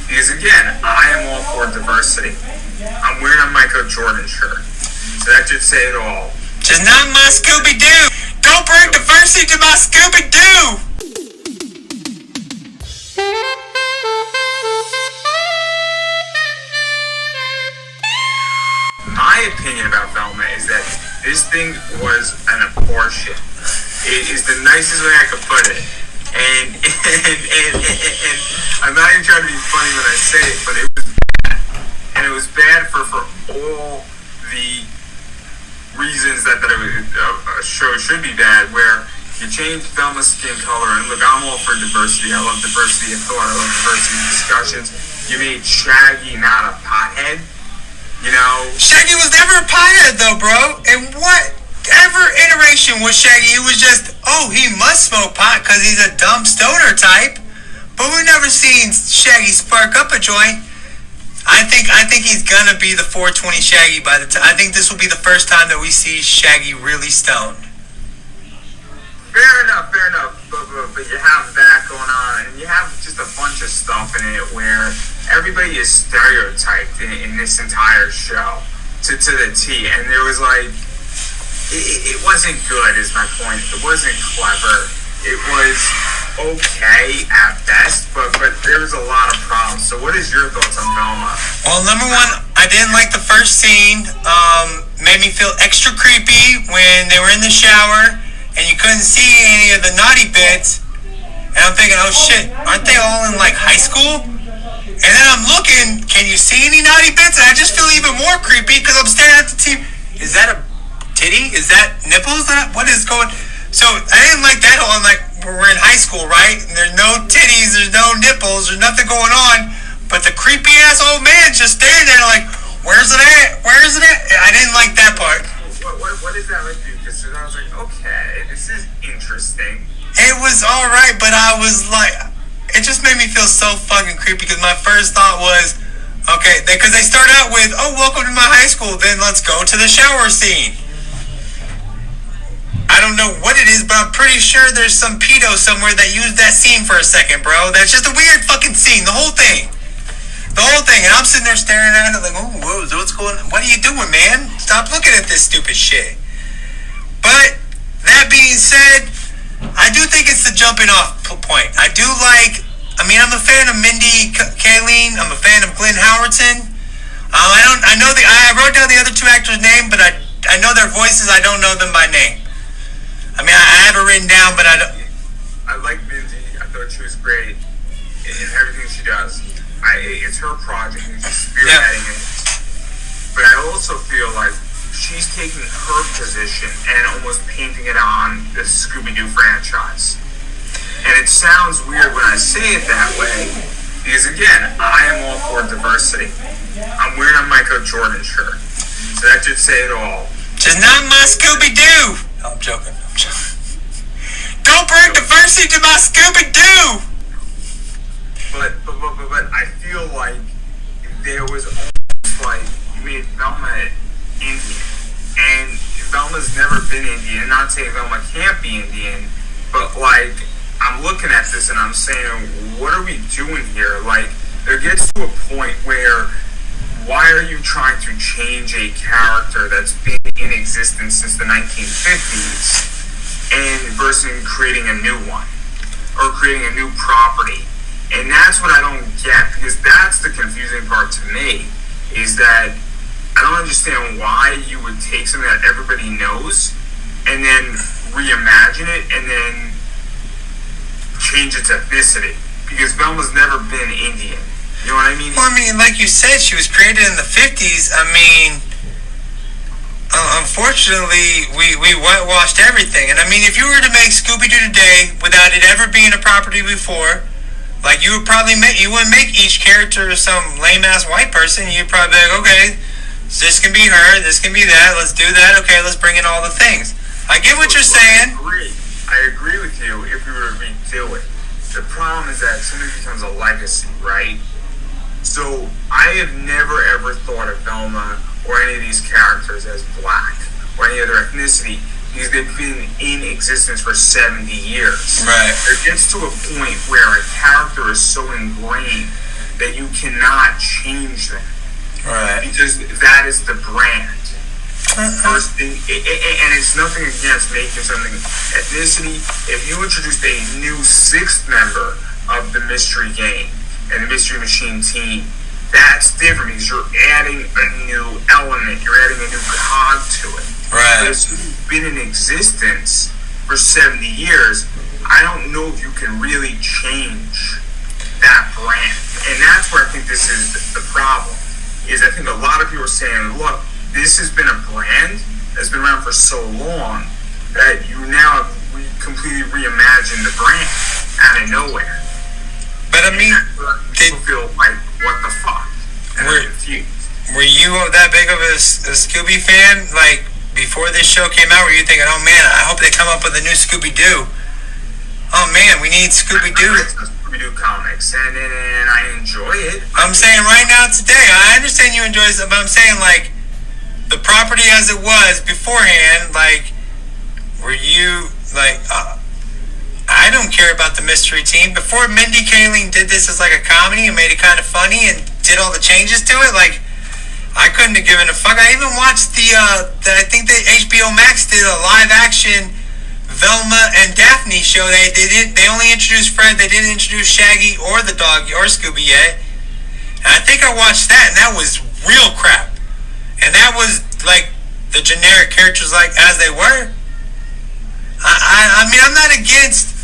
Because again, I am all for diversity. I'm wearing a Michael Jordan shirt. So that should say it all. Just not my Scooby Doo! Don't bring diversity to my Scooby Doo! My opinion about Velma is that this thing was an abortion. It is the nicest way I could put it. And I'm not even trying to be funny when I say it, but it was bad. And it was bad for all the reasons that a show should be bad, where you change Velma's skin color, and look, I'm all for diversity. I love diversity of thought. I love diversity of discussions. You made Shaggy not a pothead. You know, Shaggy was never a pothead though, bro. And whatever iteration was Shaggy, it was just, oh, he must smoke pot because he's a dumb stoner type. But we've never seen Shaggy spark up a joint. I think he's gonna be the 420 Shaggy by the time. I think this will be the first time that we see Shaggy really stoned. Fair enough. But you have that going on, and you have just a bunch of stuff in it where everybody is stereotyped in this entire show to the T, and there was like, it wasn't good is my point. It wasn't clever. It was okay at best, but there was a lot of problems. So what is your thoughts on Velma? Well, number one, I didn't like the first scene. Made me feel extra creepy when they were in the shower and you couldn't see any of the naughty bits. And I'm thinking, oh shit, aren't they all in like high school? And then I'm looking, can you see any naughty bits? And I just feel even more creepy because I'm staring at the TV. Is that a titty? Is that nipples? What is going? So I didn't like that whole, I'm like, we're in high school, right? And there's no titties, there's no nipples, there's nothing going on. But the creepy ass old man just staring there like, where's it at? Where's it at? I didn't like that part. What is that like, dude? Because I was like, okay, this is interesting. It was alright, but I was like, it just made me feel so fucking creepy because my first thought was, okay, because they start out with, oh, welcome to my high school, then let's go to the shower scene. I don't know what it is, but I'm pretty sure there's some pedo somewhere that used that scene for a second, bro. That's just a weird fucking scene, the whole thing. And I'm sitting there staring at it like, oh, what's going on? What are you doing, man? Stop looking at this stupid shit. But, that being said, I do think it's the jumping off point. I'm a fan of Mindy Kaling. I'm a fan of Glenn Howerton. I wrote down the other two actors' name, but I know their voices. I don't know them by name. I mean, I have it written down, but I don't. I like Mindy. I thought she was great in everything she does. It's her project, and she's spearheading it. But I also feel like she's taking her position and almost painting it on the Scooby Doo franchise. And it sounds weird when I say it that way, because again, I am all for diversity. I'm wearing a Michael Jordan shirt, so that should say it all. Just not my Scooby Doo. No, I'm joking. Don't bring diversity to my Scooby Doo. But I feel like there was almost like you made Velma Indian, and Velma's never been Indian. Not saying Velma can't be Indian, but like I'm looking at this and I'm saying, what are we doing here? Like there gets to a point where why are you trying to change a character that's been in existence since the 1950s and versus creating a new one or creating a new property? And that's what I don't get, because that's the confusing part to me, is that I don't understand why you would take something that everybody knows and then reimagine it and then change its ethnicity, because Velma's never been Indian. You know what I mean? Well, I mean, like you said, she was created in the 50s. I mean, unfortunately, we whitewashed everything. And I mean, if you were to make Scooby-Doo today without it ever being a property before, like you wouldn't make each character some lame-ass white person. You'd probably be like, okay, this can be her, this can be that, let's do that, okay, let's bring in all the things. I get what you're saying. I agree with you if we were to redo it. The problem is that something becomes a legacy, right? So I have never ever thought of Velma or any of these characters as black or any other ethnicity, because they've been in existence for 70 years. Right. It gets to a point where a character is so ingrained that you cannot change them. Right. Because that is the brand. First thing, and it's nothing against making something ethnicity. If you introduced a new sixth member of the mystery game and the mystery machine team, that's different because you're adding a new element. You're adding a new cog to it. Right. But if you've been in existence for 70 years, I don't know if you can really change that brand. And that's where I think this is the problem. Is I think a lot of people are saying, look, this has been a brand that's been around for so long that you now have completely reimagined the brand out of nowhere. But I mean, people feel like, what the fuck? And I'm confused. Were you that big of a Scooby fan? Like, before this show came out, were you thinking, oh man, I hope they come up with a new Scooby Doo? Oh man, we need Scooby Doo. Scooby Doo comics, and I enjoy it. I'm saying right now, today, I understand you enjoy it, but I'm saying, like, the property as it was beforehand, like, were you, like, I don't care about the mystery team. Before Mindy Kaling did this as, like, a comedy and made it kind of funny and did all the changes to it, like, I couldn't have given a fuck. I even watched I think the HBO Max did a live-action Velma and Daphne show. They only introduced Fred. They didn't introduce Shaggy or the dog or Scooby yet. And I think I watched that, and that was real crap. And that was like the generic characters, like as they were. I mean, I'm not against.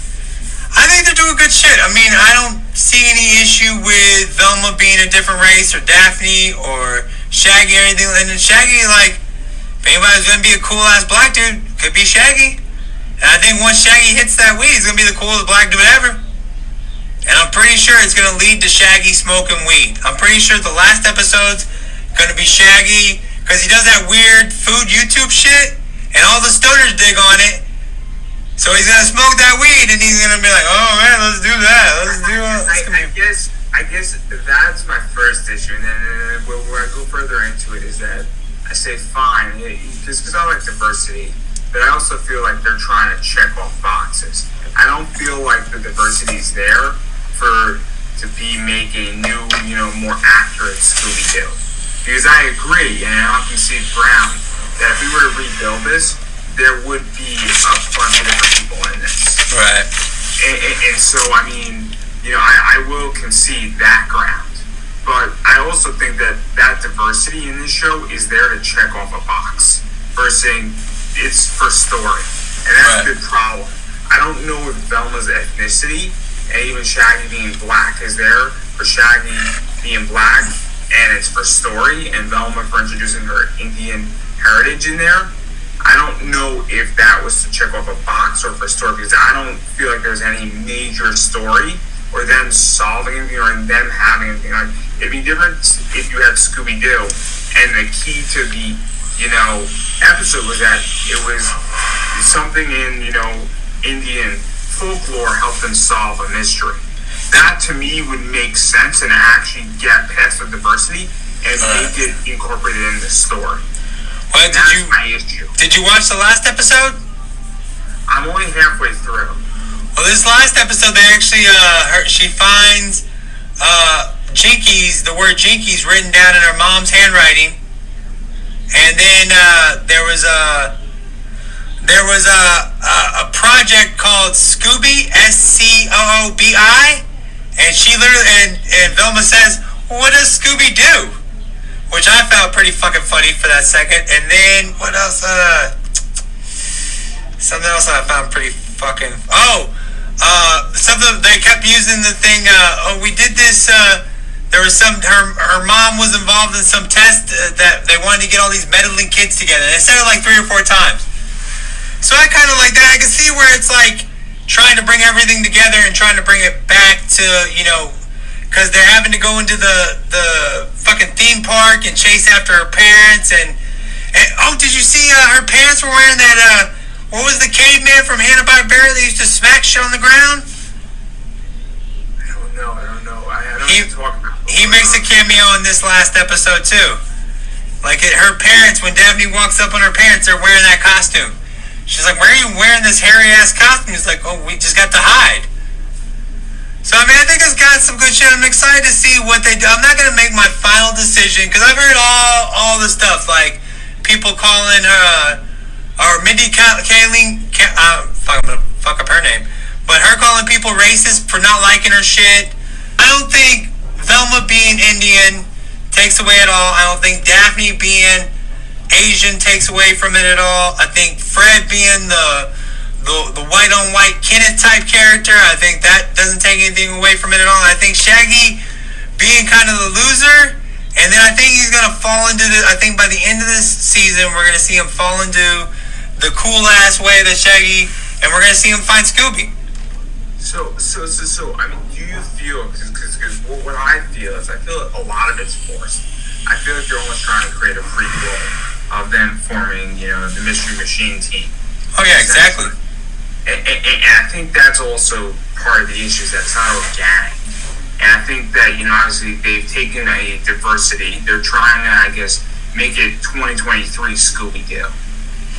I think they're doing good shit. I mean, I don't see any issue with Velma being a different race or Daphne or Shaggy or anything. And then Shaggy, like, if anybody's gonna be a cool ass black dude, could be Shaggy. And I think once Shaggy hits that weed, he's gonna be the coolest black dude ever. And I'm pretty sure it's gonna lead to Shaggy smoking weed. I'm pretty sure the last episode's gonna be Shaggy, because he does that weird food YouTube shit, and all the stoners dig on it. So he's gonna smoke that weed, and he's gonna be like, "Oh man, let's do that. Let's do it." I guess that's my first issue, and then where I go further into it is that I say fine, because I like diversity, but I also feel like they're trying to check off boxes. I don't feel like the diversity is there to be making new, more accurate Scooby Doo. Because I agree, and I can see Brown, that if we were to rebuild this, there would be a bunch of different people in this. Right. And so, I mean, I will concede that ground. But I also think that diversity in this show is there to check off a box versus it's for story. And that's a good problem. I don't know if Velma's ethnicity and even Shaggy being black is there for Shaggy being black and it's for story, and Velma for introducing her Indian heritage in there. I don't know if that was to check off a box or for story, because I don't feel like there's any major story or them solving anything or them having anything. Like, it'd be different if you had Scooby Doo and the key to the episode was that it was something in Indian folklore helped them solve a mystery. That to me would make sense and actually get past the diversity and make it incorporated in the story. Well, that's my issue. Did you watch the last episode? I'm only halfway through. Well, this last episode, they actually, she finds Jinkies, the word Jinkies written down in her mom's handwriting. And then there was a project called Scooby, Scoobi, and she literally and Velma says, well, "What does Scooby do?" Which I found pretty fucking funny for that second. And then what else? Something else I found pretty fucking. Something they kept using the thing. We did this. There was her mom was involved in some test that they wanted to get all these meddling kids together. They said it like 3 or 4 times. So I kind of like that. I can see where it's like trying to bring everything together and trying to bring it back to, because they're having to go into the fucking theme park and chase after her parents. And did you see her parents were wearing that, what was the caveman from Hanna-Barbera that used to smack shit on the ground? I don't know. I don't know what you're talking about. He makes a cameo in this last episode too. Like her parents, when Daphne walks up on her parents, they're wearing that costume. She's like, "Why are you wearing this hairy ass costume?" He's like, "Oh, we just got to hide." So, I mean, I think it's got some good shit. I'm excited to see what they do. I'm not going to make my final decision because I've heard all the stuff. Like, people calling her, or Mindy Kaling, I'm going to fuck up her name. But her calling people racist for not liking her shit. I don't think Velma being Indian takes away at all. I don't think Daphne being Asian takes away from it at all. I think Fred being the white on white Kenneth type character, I think that doesn't take anything away from it at all. I think Shaggy being kind of the loser, and then I think he's gonna fall into I think by the end of this season we're gonna see him fall into the cool ass way that Shaggy, and we're gonna see him find Scooby. So I mean, do you feel, because what I feel is I feel a lot of it's forced. I feel like they're almost trying to create a prequel of them forming, the Mystery Machine team. Oh yeah, exactly. And I think that's also part of the issue, is that it's not organic. And I think that, obviously they've taken a diversity. They're trying to, I guess, make it 2023 Scooby Doo.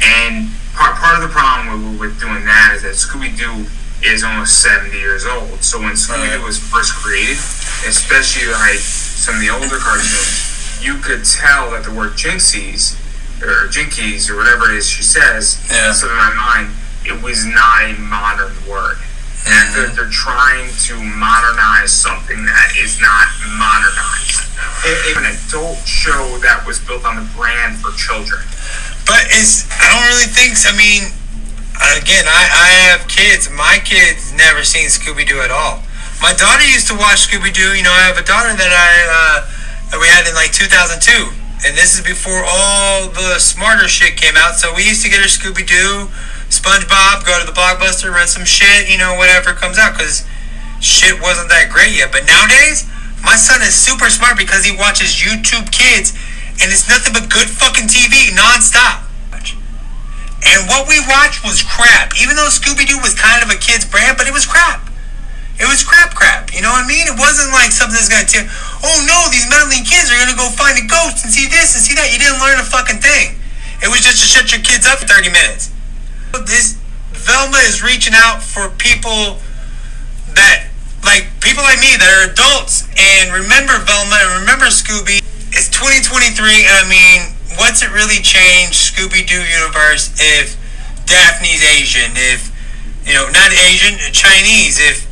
And part of the problem with doing that is that Scooby Doo is almost 70 years old. So when Scooby Doo was first created, especially like some of the older cartoons, you could tell that the word Jinkies, or whatever it is she says, so in my mind, it was not a modern word. And I feel like they're trying to modernize something that is not modernized. An adult show that was built on the brand for children. But I don't really think so. I mean, again, I have kids. My kids never seen Scooby Doo at all. My daughter used to watch Scooby Doo. I have a daughter that we had in like 2002. And this is before all the smarter shit came out. So we used to get her Scooby Doo, SpongeBob, go to the Blockbuster, rent some shit, whatever comes out, because shit wasn't that great yet. But nowadays, my son is super smart because he watches YouTube Kids, and it's nothing but good fucking TV nonstop. And what we watched was crap. Even though Scooby Doo was kind of a kid's brand, but it was crap. It was crap. You know what I mean? It wasn't like something that's gonna tell, oh no, these meddling kids are gonna go find a ghost and see this and see that. You didn't learn a fucking thing. It was just to shut your kids up for 30 minutes. This Velma is reaching out for people people like me that are adults and remember Velma and remember Scooby. It's 2023, and I mean, what's it really changed Scooby Doo universe if Daphne's Asian, if not Asian, Chinese, if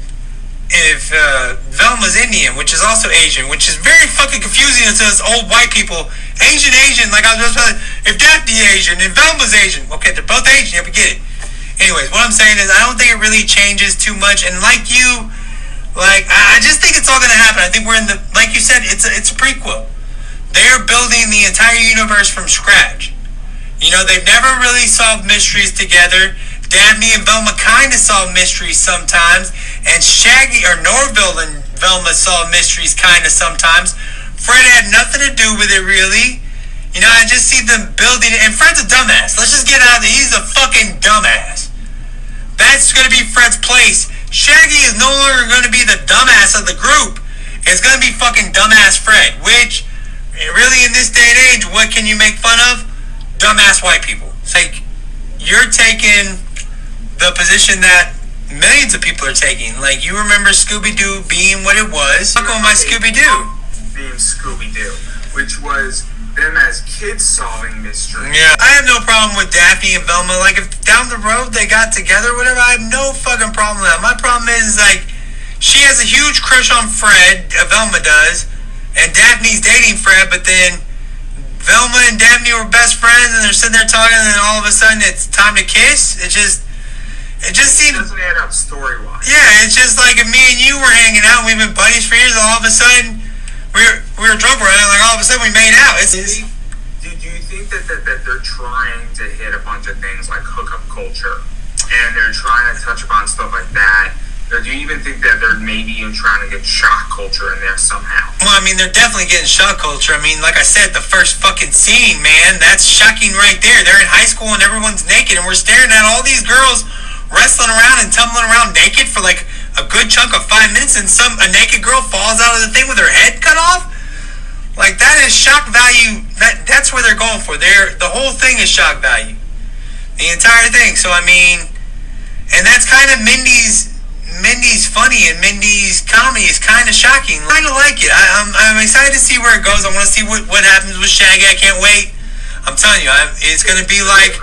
Velma's Indian, which is also Asian, which is very fucking confusing to us old white people. Asian, like I was just saying, if Daphne's Asian and Velma's Asian, okay, they're both Asian, yeah, we get it. Anyways, what I'm saying is I don't think it really changes too much, and I just think it's all gonna happen. I think we're in like you said, it's a prequel. They're building the entire universe from scratch. They've never really solved mysteries together. Daphne and Velma kind of solve mysteries sometimes, and Shaggy or Norville and Velma solve mysteries kind of sometimes. Fred had nothing to do with it really. I just see them building it, and Fred's a dumbass. Let's just get out of it. He's a fucking dumbass. That's gonna be Fred's place. Shaggy is no longer gonna be the dumbass of the group. It's gonna be fucking dumbass Fred, which really in this day and age, what can you make fun of? Dumbass white people. It's like you're taking the position that millions of people are taking. Like, you remember Scooby Doo being what it was. Look at my Scooby Doo. Being Scooby Doo, which was them as kids solving mysteries. Yeah, I have no problem with Daphne and Velma. Like, if down the road they got together or whatever, I have no fucking problem with that. My problem is, like, she has a huge crush on Fred, Velma does, and Daphne's dating Fred, but then Velma and Daphne were best friends, and they're sitting there talking, and then all of a sudden it's time to kiss. It just seems... It doesn't add up story-wise. Yeah, it's just like if me and you were hanging out, we've been buddies for years, and all of a sudden we were drunk running, like all of a sudden we made out. Do you think that they're trying to hit a bunch of things like hookup culture, and they're trying to touch upon stuff like that? Or do you even think that they're maybe even trying to get shock culture in there somehow? Well, I mean, they're definitely getting shock culture. I mean, like I said, the first fucking scene, man, that's shocking right there. They're in high school and everyone's naked, and we're staring at all these girls wrestling around and tumbling around naked for like a good chunk of 5 minutes, and a naked girl falls out of the thing with her head cut off. Like, that is shock value. That's where they're going for. The whole thing is shock value. The entire thing. So, I mean, and that's kind of Mindy's Mindy's funny and Mindy's comedy is kind of shocking. I kind of like it. I'm excited to see where it goes. I want to see what happens with Shaggy. I can't wait. I'm telling you, it's gonna be like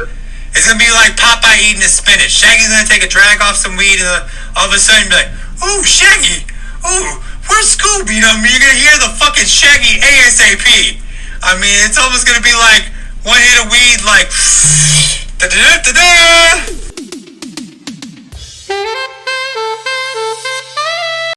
Popeye eating his spinach. Shaggy's gonna take a drag off some weed, and all of a sudden be like, "Ooh, Shaggy! Ooh, where's Scooby?" You know, you're gonna hear the fucking Shaggy ASAP. I mean, it's almost gonna be like one hit of weed, like da da da da.